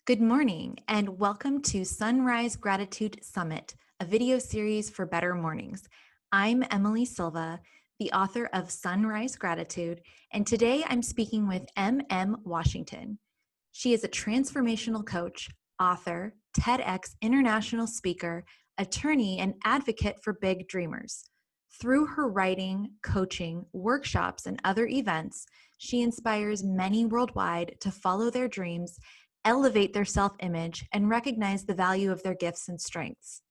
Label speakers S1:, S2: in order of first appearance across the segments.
S1: Good morning, and welcome to Sunrise Gratitude Summit, a video series for better mornings. I'm Emily Silva, the author of Sunrise Gratitude, and today I'm speaking with Emem Washington. She is a transformational coach, author, TEDx international speaker, attorney, and advocate for big dreamers. Through her writing, coaching, workshops, and other events, she inspires many worldwide to follow their dreams, elevate their self-image, and recognize the value of their gifts and strengths.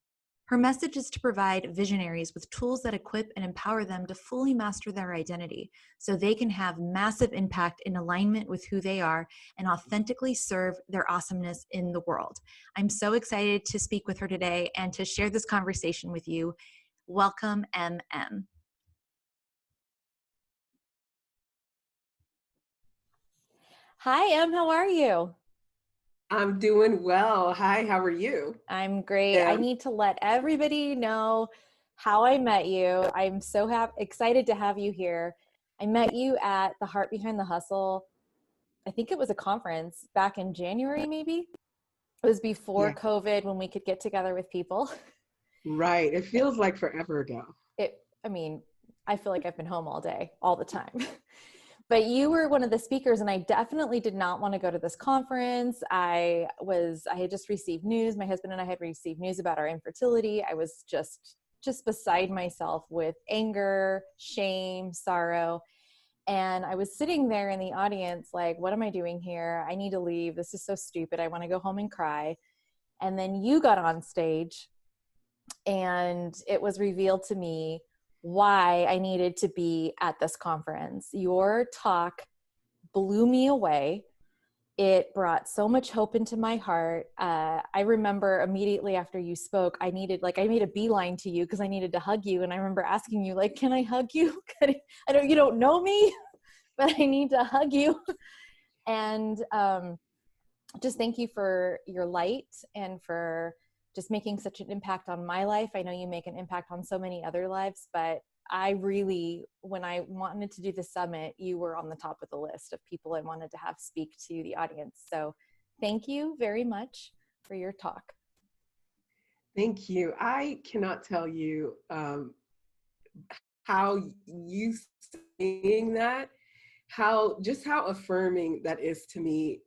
S1: Her message is to provide visionaries with tools that equip and empower them to fully master their identity so they can have massive impact in alignment with who they are and authentically serve their awesomeness in the world. I'm so excited to speak with her today and to share this conversation with you. Welcome, Emem.
S2: Hi, Em. How are you?
S3: I'm doing well. Hi, how are you?
S2: I'm great. I
S3: Um,
S2: need to let everybody know how I met you. I'm so excited to have you here. I met you at the Heart Behind the Hustle. I think it was a conference back in January, maybe. It was before
S3: yeah,
S2: COVID when we could get together with people.
S3: right. It feels like forever ago.
S2: I mean, I feel like I've been home all day, all the time. But you were one of the speakers, and I definitely did not want to go to this conference. I had just received news. My husband and I had received news about our infertility. I was just beside myself with anger, shame, sorrow. And I was sitting there in the audience like, what am I doing here? I need to leave. This is so stupid. I want to go home and cry. And then you got on stage, and it was revealed to me why I needed to be at this conference. Your talk blew me away. It brought so much hope into my heart. I remember immediately after you spoke, I made a beeline to you because I needed to hug you. And I remember asking you, like, can I hug you? You don't know me, but I need to hug you. And just thank you for your light and for just making such an impact on my life. I know you make an impact on so many other lives, but when I wanted to do the summit, you were on the top of the list of people I wanted to have speak to the audience. So thank you very much for your talk.
S3: Thank you. I cannot tell you how you saying that, how affirming that is to me.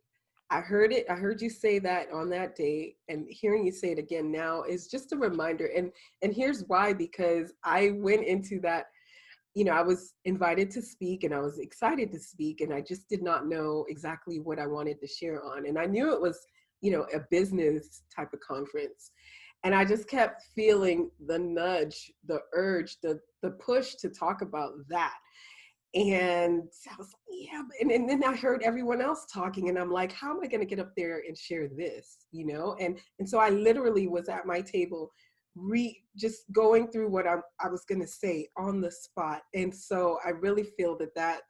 S3: I heard you say that on that day, and hearing you say it again now is just a reminder. And here's why, because I went into that, I was invited to speak and I was excited to speak, and I just did not know exactly what I wanted to share on. And I knew it was, a business type of conference. And I just kept feeling the nudge, the urge, the push to talk about that. And I was like, yeah, and then I heard everyone else talking, and I'm like, how am I going to get up there and share this, And so I literally was at my table, just going through what I was going to say on the spot. And so I really feel that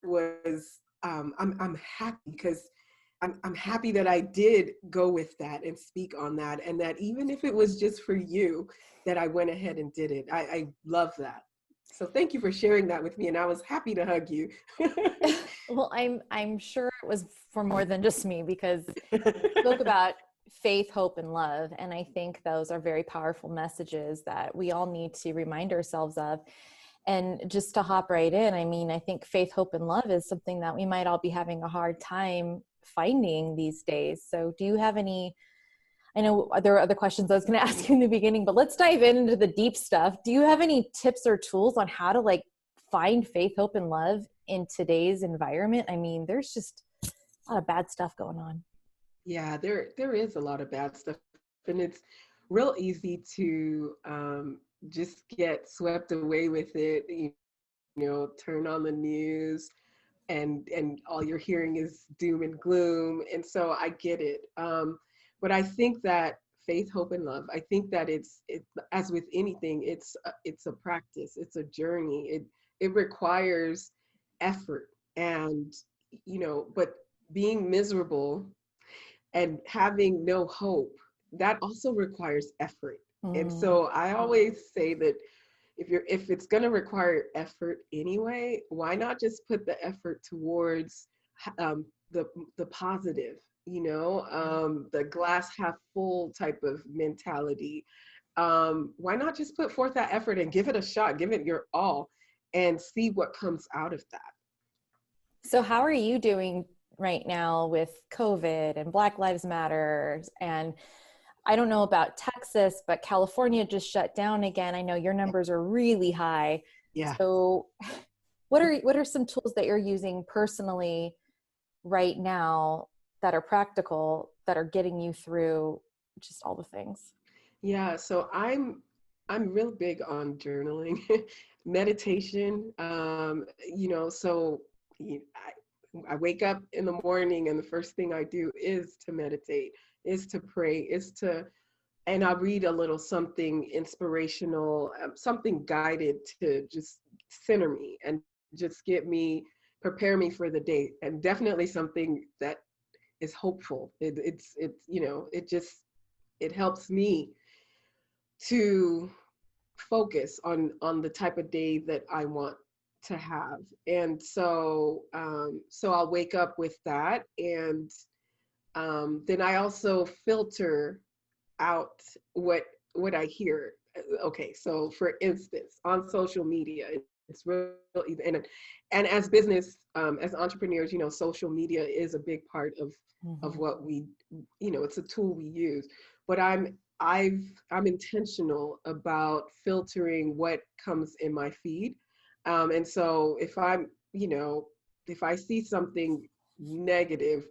S3: was, I'm happy because I'm happy that I did go with that and speak on that, and that even if it was just for you, that I went ahead and did it. I love that. So thank you for sharing that with me, and I was happy to hug you.
S2: Well, I'm sure it was for more than just me, because you spoke about faith, hope, and love. And I think those are very powerful messages that we all need to remind ourselves of. And just to hop right in, I mean, I think faith, hope, and love is something that we might all be having a hard time finding these days. So do you have I know there are other questions I was going to ask you in the beginning, but let's dive into the deep stuff. Do you have any tips or tools on how to find faith, hope, and love in today's environment? I mean, there's just a lot of bad stuff going on.
S3: Yeah, there is a lot of bad stuff, and it's real easy to just get swept away with it. Turn on the news, and all you're hearing is doom and gloom. And so I get it. But I think that faith, hope, and love, I think that as with anything, it's a practice, it's a journey. It requires effort, and but being miserable and having no hope, that also requires effort. And
S2: Mm.
S3: so I always say that if it's going to require effort anyway, why not just put the effort towards the positive, the glass half full type of mentality. Why not just put forth that effort and give it a shot, give it your all, and see what comes out of that?
S2: So how are you doing right now with COVID and Black Lives Matter? And I don't know about Texas, but California just shut down again. I know your numbers are really high.
S3: Yeah.
S2: So what are some tools that you're using personally right now that are practical, that are getting you through just all the things?
S3: Yeah, so I'm real big on journaling, meditation. So I wake up in the morning and the first thing I do is to meditate, is to pray, and I'll read a little something inspirational, something guided to just center me and just prepare me for the day, and definitely something that is hopeful. It helps me to focus on the type of day that I want to have. And so I'll wake up with that, and then I also filter out what I hear. Okay, so for instance, on social media, it's real, and as business, as entrepreneurs, social media is a big part of what we, it's a tool we use. But I'm intentional about filtering what comes in my feed, and so if I see something negative,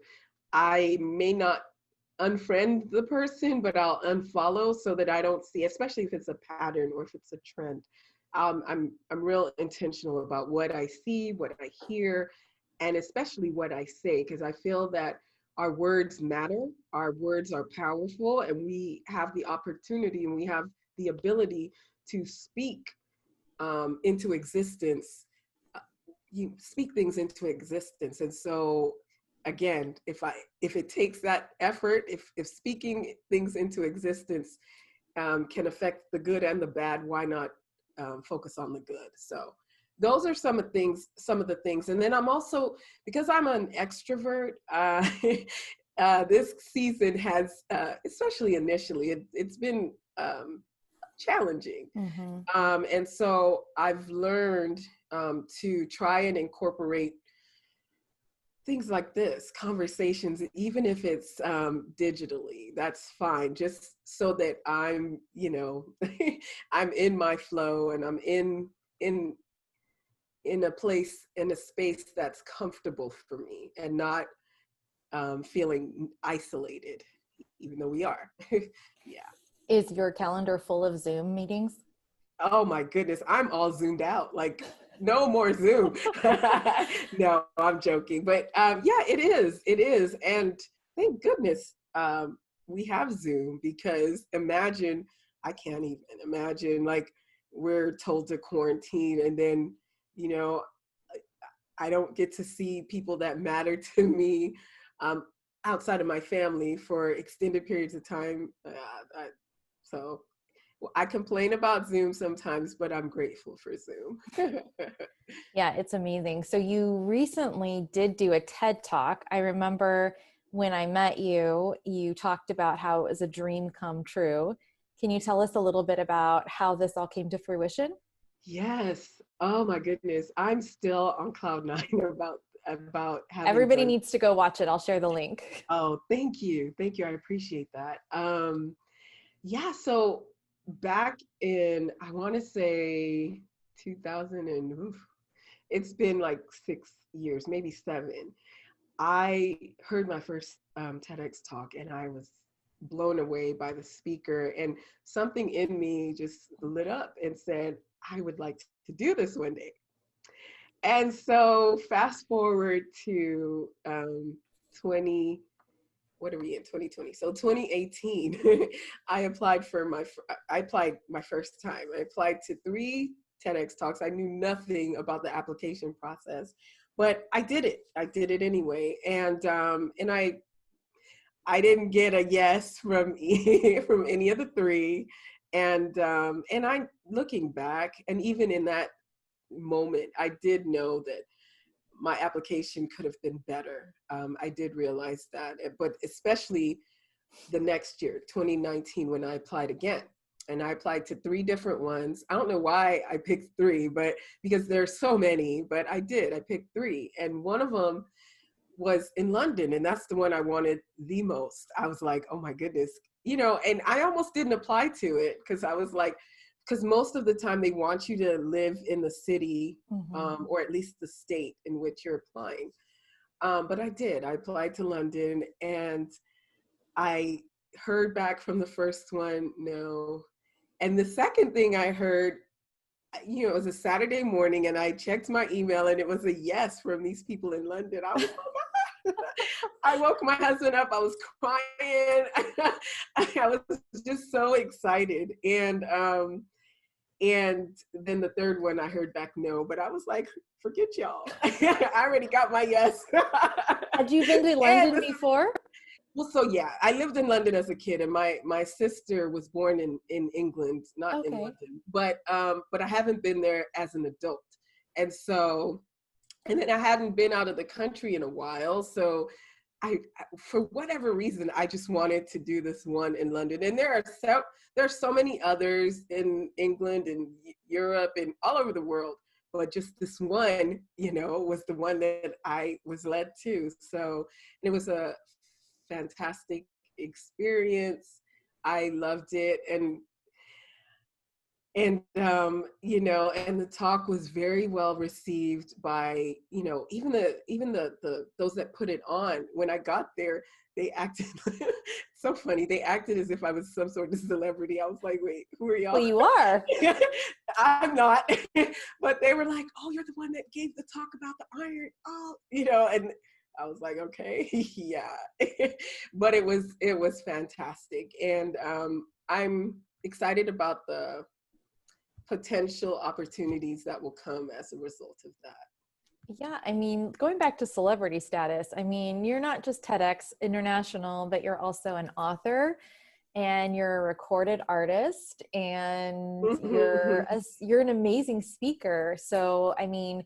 S3: I may not unfriend the person, but I'll unfollow so that I don't see, especially if it's a pattern or if it's a trend. I'm real intentional about what I see, what I hear, and especially what I say, because I feel that our words matter, our words are powerful, and we have the opportunity and we have the ability to speak into existence. You speak things into existence, and so again, if it takes that effort, if speaking things into existence can affect the good and the bad, why not focus on the good? So those are some of the things. And then I'm also, because I'm an extrovert, this season has, especially initially, it's been challenging. And so I've learned to try and incorporate things like this, conversations, even if it's digitally, that's fine. Just so that I'm, I'm in my flow, and I'm in a place, in a space that's comfortable for me, and not feeling isolated, even though we are. Yeah.
S2: Is your calendar full of Zoom meetings?
S3: Oh my goodness, I'm all zoomed out. Like, no more Zoom. No, I'm joking. But yeah, it is. And thank goodness we have Zoom, because I can't even imagine, like, we're told to quarantine, and then, I don't get to see people that matter to me outside of my family for extended periods of time. So I complain about Zoom sometimes, but I'm grateful for Zoom.
S2: Yeah, it's amazing. So you recently did do a TED Talk. I remember when I met you, you talked about how it was a dream come true. Can you tell us a little bit about how this all came to fruition?
S3: Yes. Oh my goodness. I'm still on cloud nine about having
S2: Everybody
S3: done.
S2: needs to go watch it. I'll share the link.
S3: Oh, thank you. Thank you. I appreciate that. Yeah, so back in, I want to say 2000 and it's been like 6 years, maybe 7. I heard my first TEDx talk, and I was blown away by the speaker, and something in me just lit up and said, I would like to do this one day. And so fast forward to 20, what are we in, 2020? So 2018, I applied my first time. I applied to 3 TEDx talks. I knew nothing about the application process, but I did it. I did it anyway. And I didn't get a yes from from any of the 3. And I, looking back, and even in that moment, I did know that my application could have been better. I did realize that, but especially the next year, 2019, when I applied again. And I applied to 3 different ones. I don't know why I picked 3, but because there's so many, but I did. I picked 3. And one of them was in London, and that's the one I wanted the most. I was like, oh my goodness, and I almost didn't apply to it because I was like, because most of the time they want you to live in the city, or at least the state in which you're applying. But I did. I applied to London, and I heard back from the first one, no. And the second thing I heard, it was a Saturday morning, and I checked my email, and it was a yes from these people in London. I was, oh my God. I woke my husband up. I was crying. I was just so excited. And then the third one, I heard back no, but I was like, forget y'all. I already got my yes.
S2: Had you been to London before?
S3: Well, so yeah, I lived in London as a kid, and my sister was born in England, not in London, but I haven't been there as an adult. And so, and then I hadn't been out of the country in a while. So for whatever reason, I just wanted to do this one in London. And there are so many others in England and Europe and all over the world, but just this one, was the one that I was led to. So it was a fantastic experience. I loved it. And the talk was very well received by, even the those that put it on. When I got there, they acted so funny. They acted as if I was some sort of celebrity. I was like, wait, who are y'all?
S2: Well, you are.
S3: I'm not. But they were like, oh, you're the one that gave the talk about the iron. Oh, and I was like, okay, yeah. But it was fantastic. And I'm excited about the potential opportunities that will come as a result of that.
S2: Yeah, I mean, going back to celebrity status, I mean, you're not just TEDx International, but you're also an author, and you're a recorded artist, and you're an amazing speaker. So, I mean,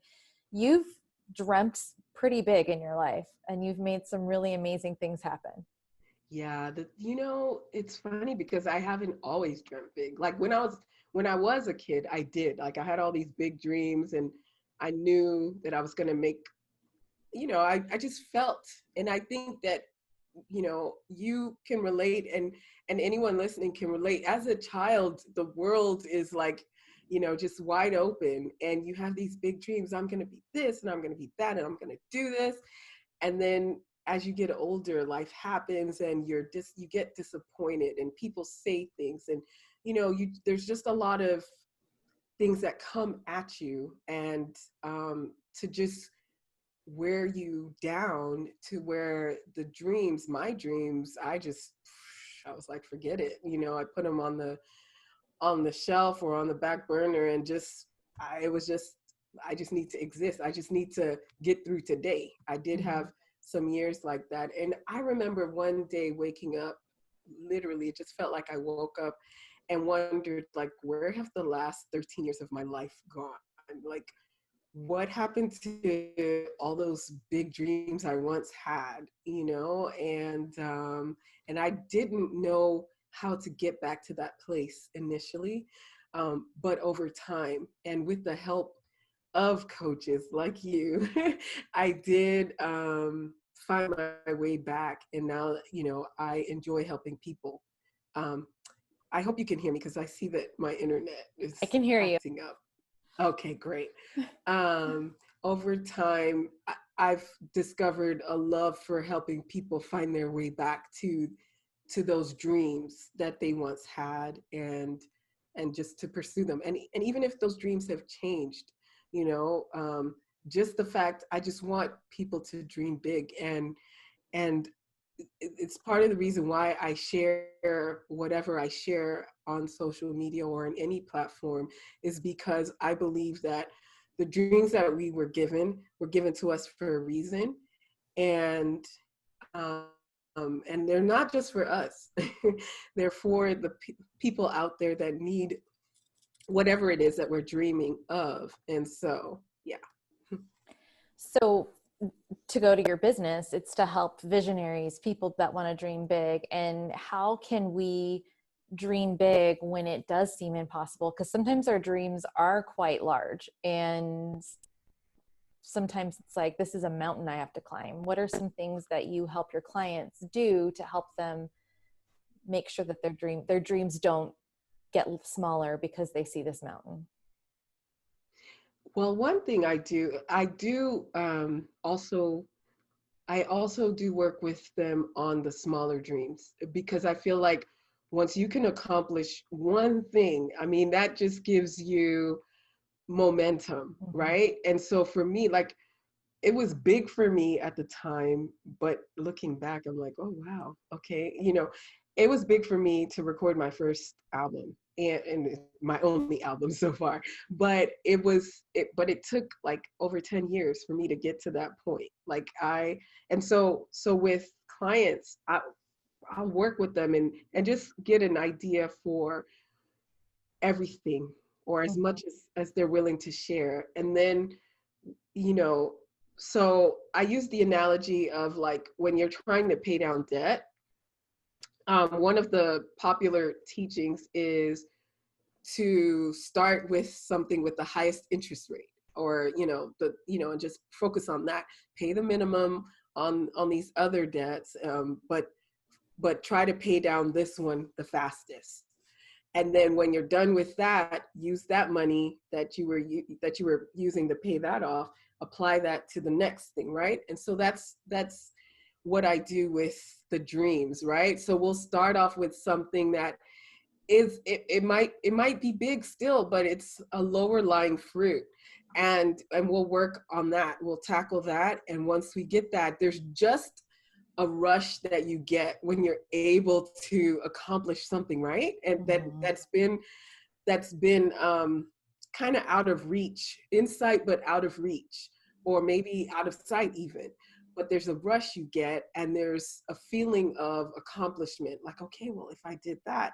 S2: you've dreamt pretty big in your life, and you've made some really amazing things happen.
S3: Yeah, it's funny because I haven't always dreamt big. Like when I was a kid, I did. Like I had all these big dreams, and I knew that I was going to make, I just felt, and I think that, you can relate, and anyone listening can relate. As a child, the world is like, just wide open, and you have these big dreams. I'm going to be this, and I'm going to be that, and I'm going to do this. And then as you get older, life happens, and you get disappointed, and people say things, and there's just a lot of things that come at you, and to just wear you down, to where my dreams, I was like, forget it. I put them on the shelf or on the back burner, and I just need to exist. I just need to get through today. I did have some years like that. And I remember one day waking up, literally, it just felt like I woke up and wondered, like, where have the last 13 years of my life gone? Like, what happened to all those big dreams I once had, and I didn't know how to get back to that place initially. But over time, and with the help of coaches like you, I did find my way back. And now, I enjoy helping people. I hope you can hear me, because I see that my internet is
S2: I can hear
S3: acting up. Okay, great. Over time, I've discovered a love for helping people find their way back to those dreams that they once had, and just to pursue them. And even if those dreams have changed, just the fact, I just want people to dream big. And it's part of the reason why I share whatever I share on social media or on any platform, is because I believe that the dreams that we were given to us for a reason. And they're not just for us. They're for the people out there that need whatever it is that we're dreaming of. And so, yeah.
S2: So to go to your business, it's to help visionaries, people that want to dream big. And how can we dream big when it does seem impossible? Because sometimes our dreams are quite large, and sometimes it's like, this is a mountain I have to climb. What are some things that you help your clients do to help them make sure that their dreams don't get smaller because they see this mountain?
S3: Well, one thing I also do work with them on the smaller dreams, because I feel like once you can accomplish one thing, I mean, that just gives you momentum,
S2: Mm-hmm.
S3: right? And so for me, like, it was big for me at the time, but looking back, I'm like, oh wow, okay, it was big for me to record my first album, and it's my only album so far. But it took like over 10 years for me to get to that point. And so with clients, I'll work with them and just get an idea for everything, or as
S2: Mm-hmm.
S3: much as they're willing to share. And then, you know, so I use the analogy of, like, when you're trying to pay down debt, one of the popular teachings is to start with something with the highest interest rate, or and just focus on that, pay the minimum on these other debts, but try to pay down this one the fastest. And then when you're done with that, use that money that you were using to pay that off, apply that to the next thing, right? And so that's what I do with the dreams, right? So we'll start off with something that it might be big still, but it's a lower lying fruit. And we'll work on that. We'll tackle that. And once we get that, there's just a rush that you get when you're able to accomplish something, right? And
S2: Mm-hmm.
S3: that's been kind of out of reach, insight, but out of reach, or maybe out of sight even. But there's a rush you get, and there's a feeling of accomplishment. Like, okay, well, if I did that,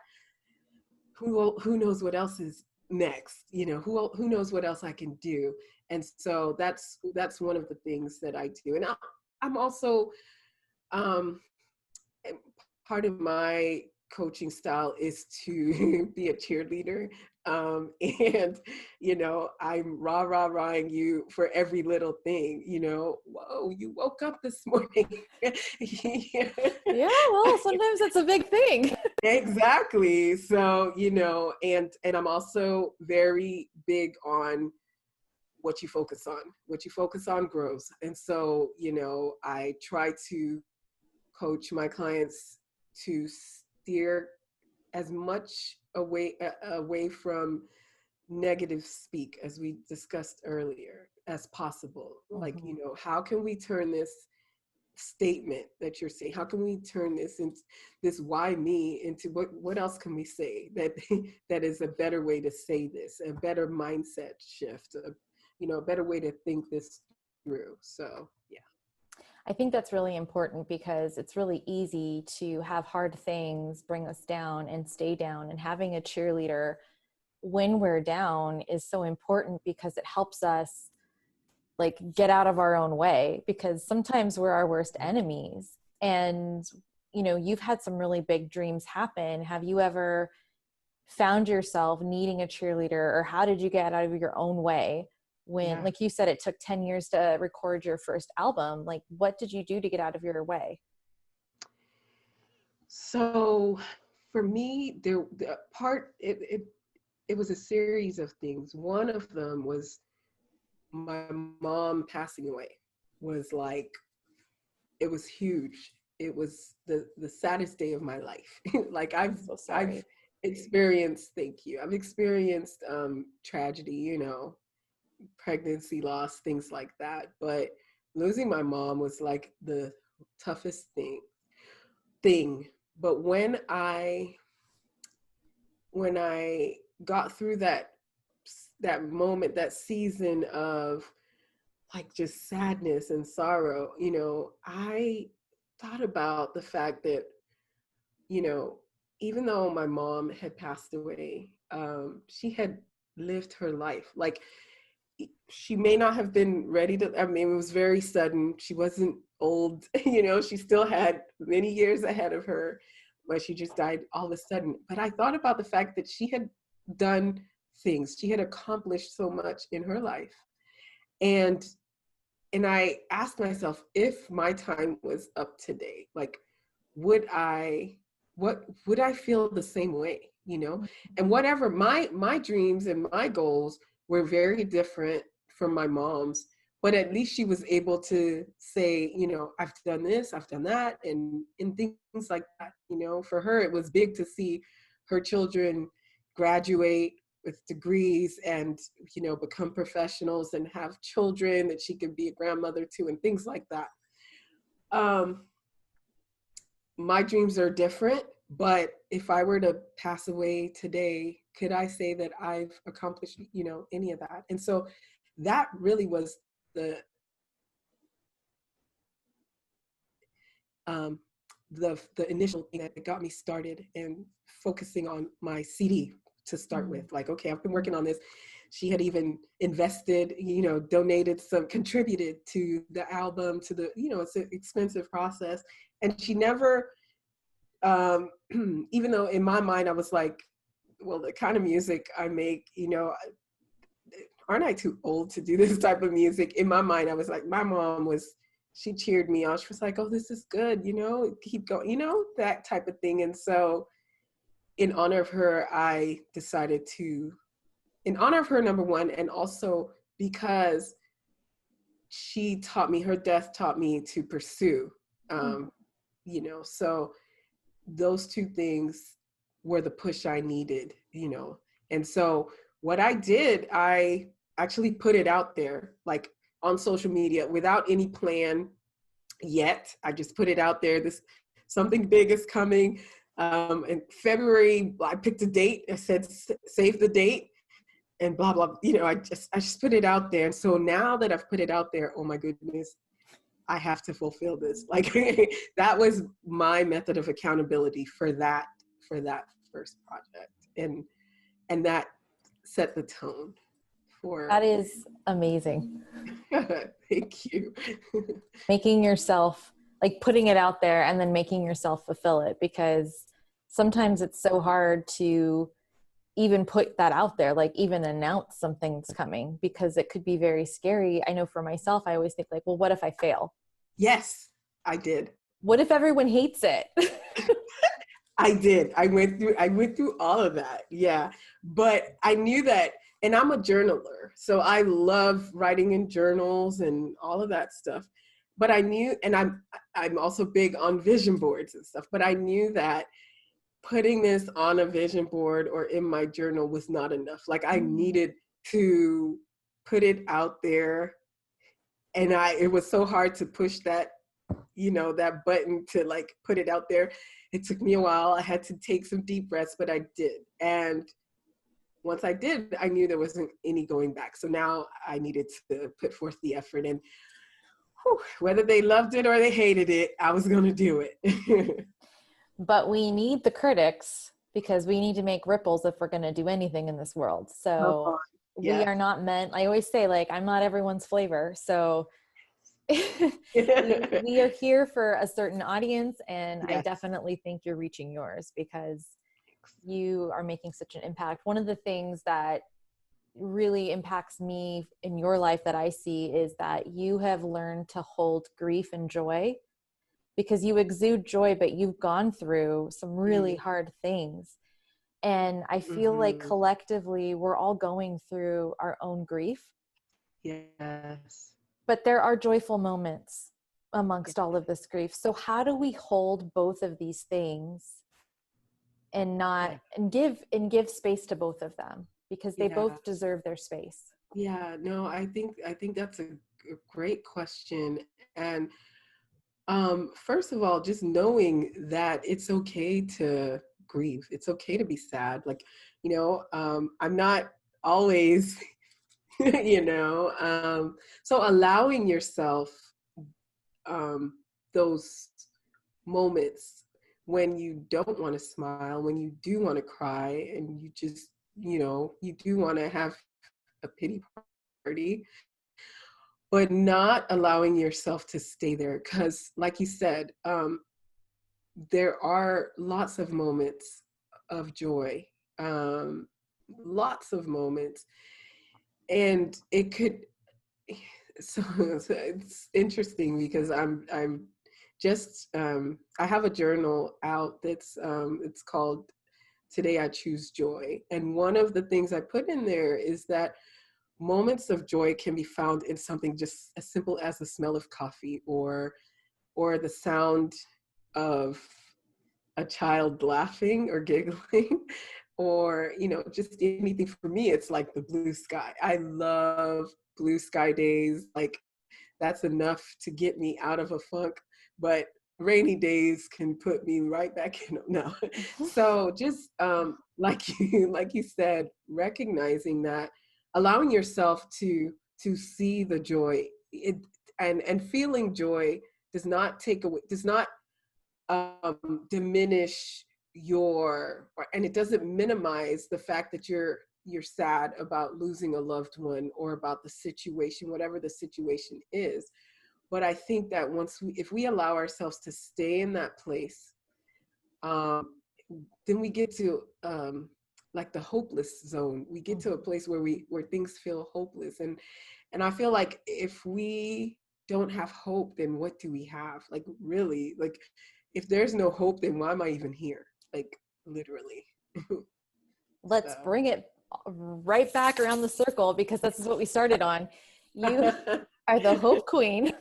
S3: who knows what else is next? Who knows what else I can do? And so that's one of the things that I do. And I'm also um, part of my coaching style is to be a cheerleader. And, I'm rahing you for every little thing, whoa, you woke up this morning.
S2: Yeah, well, sometimes it's a big thing.
S3: Exactly. So, and I'm also very big on what you focus on. What you focus on grows. And so, I try to coach my clients to steer as much away from negative speak, as we discussed earlier, as possible. Like,
S2: Mm-hmm.
S3: how can we turn this statement that you're saying, how can we turn this into this why me into what else can we say that that is a better way to say this, a better mindset shift, a better way to think this through. So yeah.
S2: I think that's really important because it's really easy to have hard things bring us down and stay down. And having a cheerleader when we're down is so important because it helps us like get out of our own way, because sometimes we're our worst enemies. And, you've had some really big dreams happen. Have you ever found yourself needing a cheerleader, or how did you get out of your own way when,
S3: Yeah.
S2: like you said, it took 10 years to record your first album? Like, what did you do to get out of your way?
S3: So for me, the part it was a series of things. One of them was my mom passing away. Was like, it was huge. It was the saddest day of my life. Like,
S2: I'm so
S3: I've
S2: sorry.
S3: experienced, thank you. I've experienced tragedy, pregnancy loss, things like that. But losing my mom was like the toughest thing. But when I got through that moment, that season of, like, just sadness and sorrow, I thought about the fact that, you know, even though my mom had passed away, she had lived her life. Like, she may not have been ready to, I mean, it was very sudden. She wasn't old, you know, she still had many years ahead of her, but she just died all of a sudden. But I thought about the fact that she had done things, she had accomplished so much in her life. And I asked myself, if my time was up today, like, would I, would I feel the same way, you know? And whatever my dreams and my goals were very different from my mom's, but at least she was able to say, you know, I've done this, I've done that, and things like that. You know, for her, it was big to see her children graduate with degrees and, you know, become professionals and have children that she could be a grandmother to and things like that. My dreams are different, but if I were to pass away today, could I say that I've accomplished, you know, any of that? And so that really was the um, the initial thing that got me started and focusing on my CD to start with. Like, okay, I've been working on this. She had even invested, you know, donated some, contributed to the album, to the, you know, it's an expensive process. And she never, even though in my mind I was like, well, the kind of music I make, you know, aren't I too old to do this type of music? In my mind, I was like, my mom was, she cheered me on. She was like, oh, this is good, you know, keep going, you know, that type of thing. And so in honor of her, I decided to, in honor of her, number one, and also because she taught me, her death taught me to pursue, you know, so those two things were the push I needed, you know. And so what I did, I actually put it out there, like on social media without any plan yet. I just put it out there. This, something big is coming. In February, I picked a date. I said, save the date and blah, blah. You know, I just put it out there. And so now that I've put it out there, oh my goodness, I have to fulfill this. Like that was my method of accountability for that first project. And that set the tone for.
S2: That is amazing.
S3: Thank you.
S2: Making yourself, like putting it out there and then making yourself fulfill it, because sometimes it's so hard to even put that out there, like even announce something's coming, because it could be very scary. I know for myself, I always think like, well, what if I fail?
S3: Yes, I did.
S2: What if everyone hates it?
S3: I did. I went through all of that. Yeah. But I knew that, and I'm a journaler, so I love writing in journals and all of that stuff. But I knew, and I'm also big on vision boards and stuff, but I knew that putting this on a vision board or in my journal was not enough. Like I needed to put it out there. And it was so hard to push that, you know, that button to like put it out there. It took me a while. I had to take some deep breaths, but I did. And once I did, I knew there wasn't any going back. So now I needed to put forth the effort, and whether they loved it or they hated it, I was going to do it.
S2: But we need the critics, because we need to make ripples if we're going to do anything in this world. So
S3: yes.
S2: We are not meant, I always say, like, I'm not everyone's flavor. So we are here for a certain audience, and
S3: Yes.
S2: I definitely think you're reaching yours, because you are making such an impact. One of the things that really impacts me in your life that I see is that you have learned to hold grief and joy, because you exude joy, but you've gone through some really hard things. And I feel like collectively we're all going through our own grief.
S3: Yes.
S2: But there are joyful moments amongst all of this grief. So how do we hold both of these things and give space to both of them, because they both deserve their space?
S3: Yeah, no, I think that's a great question. And first of all, just knowing that it's okay to grieve. It's okay to be sad. Like, you know, I'm not always, you know, so allowing yourself those moments when you don't want to smile, when you do want to cry, and you just, you know, you do want to have a pity party, but not allowing yourself to stay there. Because like you said, there are lots of moments of joy, um, lots of moments. And it could, so it's interesting because I'm just, I have a journal out that's, it's called Today I Choose Joy. And one of the things I put in there is that moments of joy can be found in something just as simple as the smell of coffee, or the sound of a child laughing or giggling, or, you know, just anything. For me, it's like the blue sky. I love blue sky days. Like, that's enough to get me out of a funk. But rainy days can put me right back in. No. So just, like you said, recognizing that, allowing yourself to see the joy, and feeling joy does not take away, does not diminish and it doesn't minimize the fact that you're sad about losing a loved one, or about the situation, whatever the situation is. But I think that if we allow ourselves to stay in that place, um, then we get to, like, the hopeless zone. We get to a place where things feel hopeless, and I feel like if we don't have hope, then what do we have? Like, really, like, if there's no hope, then why am I even here? Like, literally.
S2: Let's
S3: So.
S2: bring it right back around the circle, because this is what we started on. You are the hope queen.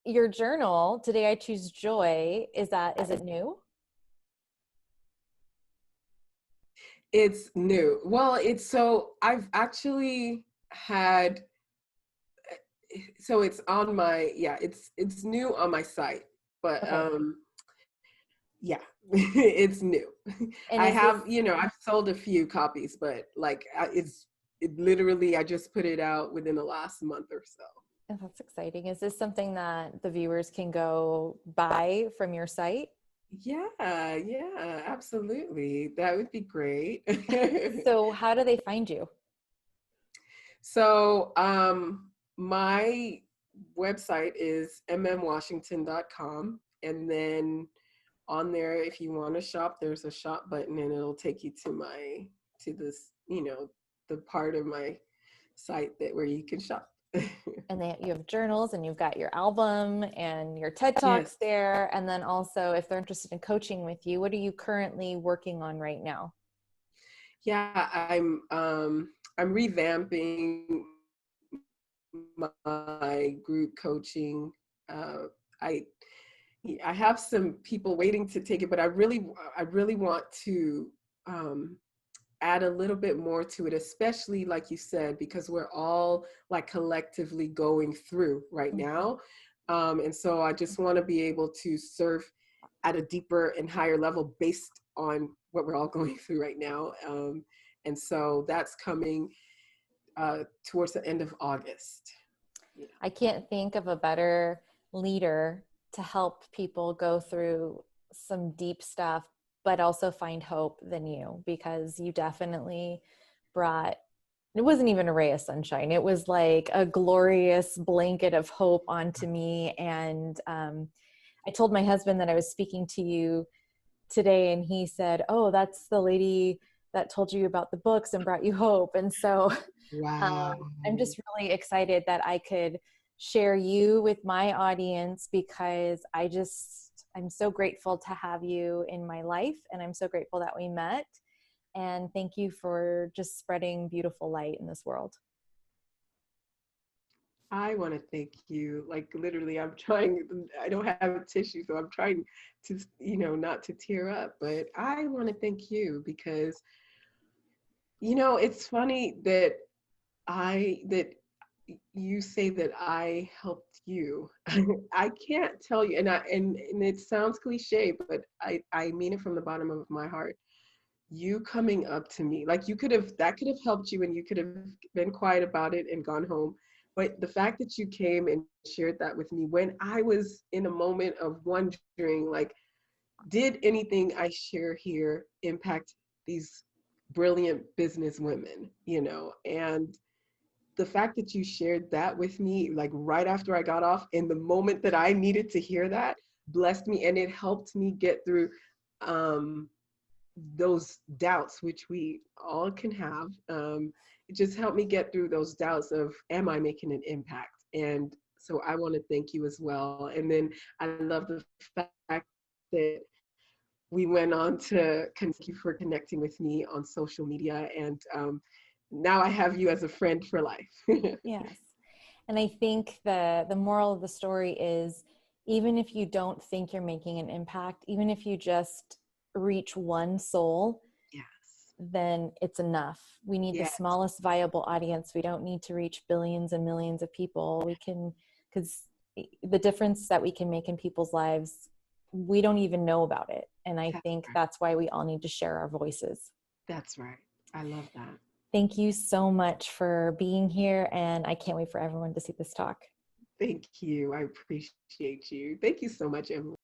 S2: Your journal, Today I Choose Joy, is it new?
S3: It's new. Well, I've actually had, so it's on my, yeah, it's new on my site, but
S2: Okay.
S3: yeah, it's new.
S2: And
S3: I
S2: is this,
S3: have, I've sold a few copies, but like, it literally, I just put it out within the last month or so.
S2: oh, that's exciting. Is this something that the viewers can go buy from your site?
S3: Yeah, absolutely. That would be great.
S2: So how do they find you?
S3: So, my website is ememwashington.com. And then on there, if you want to shop, there's a shop button, and it'll take you to this, the part of my site where you can shop.
S2: And you have journals, and you've got your album and your TED Talks
S3: Yes.
S2: there. And then also, if they're interested in coaching with you, what are you currently working on right now?
S3: Yeah, I'm revamping my group coaching. I I have some people waiting to take it, but I really want to, add a little bit more to it, especially like you said, because we're all like collectively going through right now. And so I just want to be able to serve at a deeper and higher level based on what we're all going through right now. And so that's coming towards the end of August. Yeah.
S2: I can't think of a better leader to help people go through some deep stuff, but also find hope than you, because you definitely brought, it wasn't even a ray of sunshine. It was like a glorious blanket of hope onto me. And I told my husband that I was speaking to you today, and he said, "Oh, that's the lady that told you about the books and brought you hope." And so
S3: Wow.
S2: I'm just really excited that I could share you with my audience, because I'm so grateful to have you in my life, and I'm so grateful that we met. And thank you for just spreading beautiful light in this world.
S3: I want to thank you. Like, literally, I don't have a tissue, so I'm trying to, not to tear up, but I want to thank you because, it's funny that that you say that I helped you. I can't tell you, and it sounds cliche, but I mean it from the bottom of my heart. You coming up to me, like, that could have helped you, and you could have been quiet about it and gone home. But the fact that you came and shared that with me when I was in a moment of wondering, like, did anything I share here impact these brilliant business women, and the fact that you shared that with me, like right after I got off, in the moment that I needed to hear that, blessed me, and it helped me get through those doubts, which we all can have. It just helped me get through those doubts of, am I making an impact? And so I want to thank you as well. And then I love the fact that we went on to thank you for connecting with me on social media. And now I have you as a friend for life.
S2: Yes. And I think the moral of the story is, even if you don't think you're making an impact, even if you just reach one soul,
S3: Yes.
S2: then it's enough. We need the
S3: Yes.
S2: smallest viable audience. We don't need to reach billions and millions of people. We can, because the difference that we can make in people's lives, we don't even know about it. And I think that's why we all need to share our voices.
S3: That's right. I love that.
S2: Thank you so much for being here, and I can't wait for everyone to see this talk.
S3: Thank you. I appreciate you. Thank you so much, Emily.